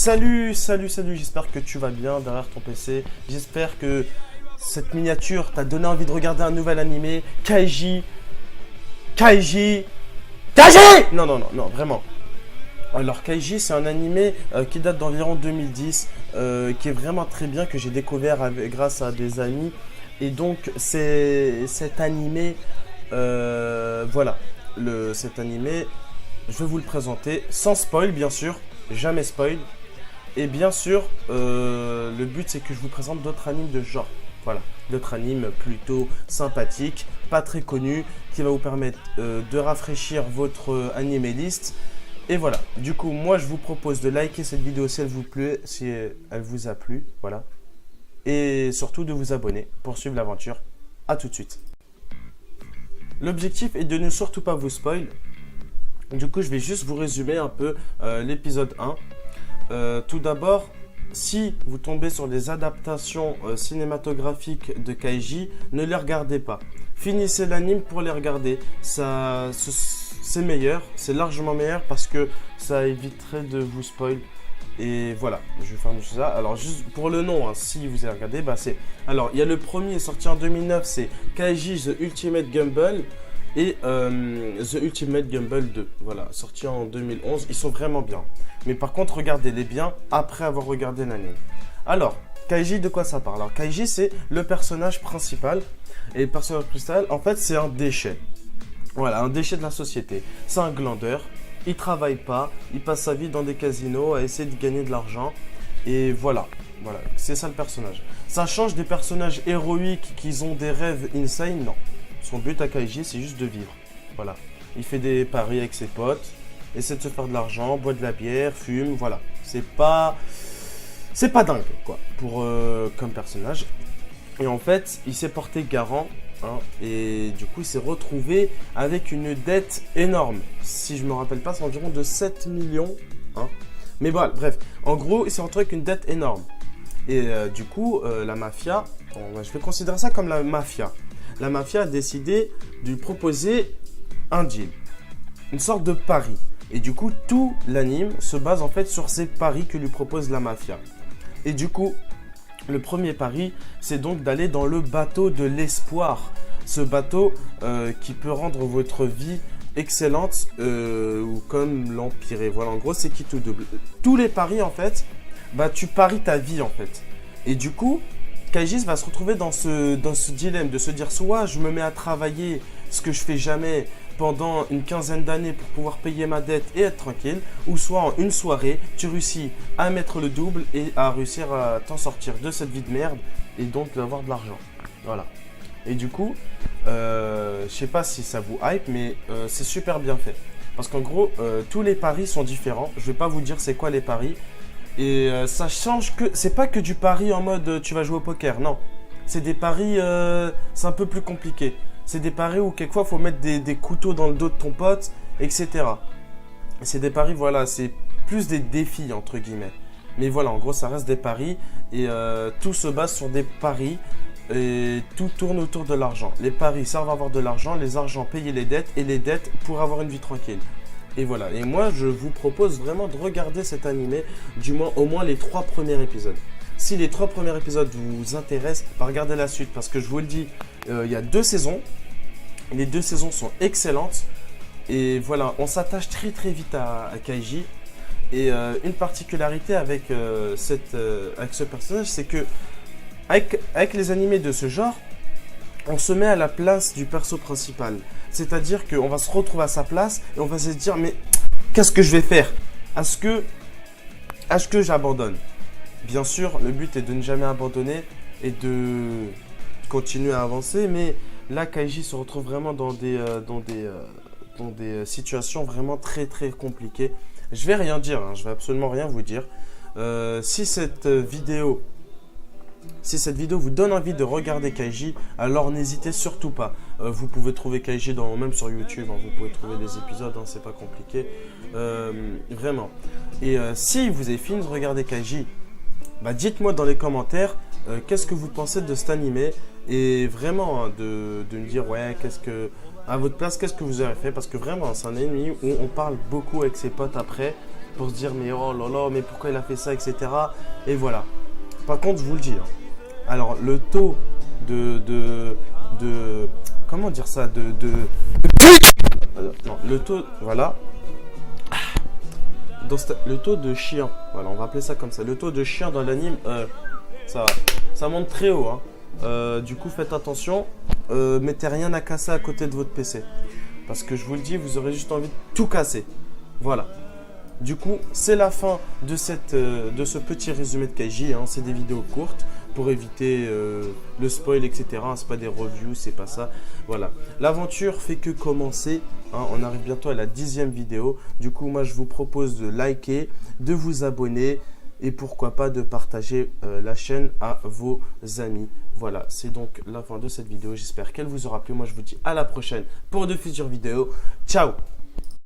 Salut, j'espère que tu vas bien derrière ton PC. J'espère que cette miniature t'a donné envie de regarder un nouvel animé. Kaiji. Non, vraiment. Alors Kaiji, c'est un animé qui date d'environ 2010, qui est vraiment très bien, que j'ai découvert grâce à des amis. Et donc c'est cet animé, voilà, cet animé, je vais vous le présenter sans spoil bien sûr, jamais spoil. Et bien sûr, le but c'est que je vous présente d'autres animes de genre. Voilà, d'autres animes plutôt sympathiques, pas très connus, qui va vous permettre de rafraîchir votre animé list. Et voilà, du coup, moi je vous propose de liker cette vidéo si elle vous plaît, si elle vous a plu, voilà. Et surtout de vous abonner pour suivre l'aventure. A tout de suite. L'objectif est de ne surtout pas vous spoil. Du coup, je vais juste vous résumer un peu l'épisode 1. Tout d'abord, si vous tombez sur des adaptations cinématographiques de Kaiji, ne les regardez pas. Finissez l'anime pour les regarder. C'est meilleur, c'est largement meilleur parce que ça éviterait de vous spoil. Et voilà, je vais faire ça. Alors, juste pour le nom, hein, si vous avez regardé, bah c'est. Alors, il y a le premier sorti en 2009, c'est Kaiji The Ultimate Gumball. Et The Ultimate Gumball 2, voilà, sorti en 2011, ils sont vraiment bien. Mais par contre, regardez-les bien après avoir regardé l'anime. Alors, Kaiji, de quoi ça parle? Alors, Kaiji, c'est le personnage principal. Et le personnage principal, en fait, c'est un déchet. Voilà, un déchet de la société. C'est un glandeur, il travaille pas, il passe sa vie dans des casinos à essayer de gagner de l'argent. Et voilà, c'est ça le personnage. Ça change des personnages héroïques qui ont des rêves insane, non. Son but à Kaiji, c'est juste de vivre. Voilà. Il fait des paris avec ses potes, essaie de se faire de l'argent, boit de la bière, fume, voilà. C'est pas dingue, quoi, comme personnage. Et en fait, il s'est porté garant, hein, et du coup, il s'est retrouvé avec une dette énorme. Si je me rappelle pas, c'est environ de 7 millions. Hein. Mais voilà, bref. En gros, il s'est retrouvé avec une dette énorme. Et du coup, la mafia, je vais considérer ça comme la mafia. La mafia a décidé de lui proposer un deal, une sorte de pari. Et du coup, tout l'anime se base en fait sur ces paris que lui propose la mafia. Et du coup, le premier pari, c'est donc d'aller dans le bateau de l'espoir. Ce bateau qui peut rendre votre vie excellente ou comme l'empirer. Voilà, en gros, c'est qui tout double. Tous les paris, en fait, bah, tu paries ta vie, en fait. Et du coup, Kaiji va se retrouver dans ce dilemme de se dire soit je me mets à travailler ce que je fais jamais pendant une quinzaine d'années pour pouvoir payer ma dette et être tranquille, ou soit en une soirée tu réussis à mettre le double et à réussir à t'en sortir de cette vie de merde et donc d'avoir de l'argent. Voilà. Et du coup, je sais pas si ça vous hype, mais c'est super bien fait. Parce qu'en gros, tous les paris sont différents. Je vais pas vous dire c'est quoi les paris. Et ça change que. C'est pas que du pari en mode tu vas jouer au poker, non. C'est des paris, c'est un peu plus compliqué. C'est des paris où quelquefois il faut mettre des couteaux dans le dos de ton pote, etc. C'est des paris, voilà, c'est plus des défis entre guillemets. Mais voilà, en gros, ça reste des paris et tout se base sur des paris et tout tourne autour de l'argent. Les paris servent à avoir de l'argent, les argents payer les dettes et les dettes pour avoir une vie tranquille. Et voilà, et moi je vous propose vraiment de regarder cet animé, du moins au moins les 3 premiers épisodes. Si les 3 premiers épisodes vous intéressent, bah regardez la suite parce que je vous le dis, il y a 2 saisons. Les 2 saisons sont excellentes. Et voilà, on s'attache très très vite à Kaiji. Et une particularité avec ce personnage, c'est que avec les animés de ce genre, on se met à la place du perso principal. C'est-à-dire qu'on va se retrouver à sa place et on va se dire mais qu'est-ce que je vais faire? Est-ce que j'abandonne? Bien sûr, le but est de ne jamais abandonner et de continuer à avancer. Mais là, Kaiji se retrouve vraiment dans des situations vraiment très très compliquées. Je vais rien dire, hein, je vais absolument rien vous dire. Si cette vidéo vous donne envie de regarder Kaiji, alors n'hésitez surtout pas. Vous pouvez trouver Kaiji même sur YouTube, hein, vous pouvez trouver les épisodes, hein, c'est pas compliqué. Vraiment. Et si vous avez fini de regarder Kaiji, bah dites-moi dans les commentaires qu'est-ce que vous pensez de cet animé. Et vraiment, hein, de me dire, ouais, à votre place, qu'est-ce que vous avez fait? Parce que vraiment, c'est un anime où on parle beaucoup avec ses potes après. pour se dire mais oh là là, mais pourquoi il a fait ça, etc. Et voilà. Par contre, je vous le dis, hein, alors le taux comment dire ça, non, le taux, voilà. Le taux de chien, voilà, on va appeler ça comme ça. Le taux de chien dans l'anime, ça monte très haut, hein. Du coup, faites attention. Mettez rien à casser à côté de votre PC. Parce que je vous le dis, vous aurez juste envie de tout casser. Voilà. Du coup, c'est la fin de ce petit résumé de Kaiji, hein. C'est des vidéos courtes pour éviter le spoil, etc. C'est pas des reviews, c'est pas ça. Voilà. L'aventure fait que commencer, hein. On arrive bientôt à la 10e vidéo. Du coup, moi, je vous propose de liker, de vous abonner et pourquoi pas de partager la chaîne à vos amis. Voilà, c'est donc la fin de cette vidéo. J'espère qu'elle vous aura plu. Moi, je vous dis à la prochaine pour de futures vidéos. Ciao!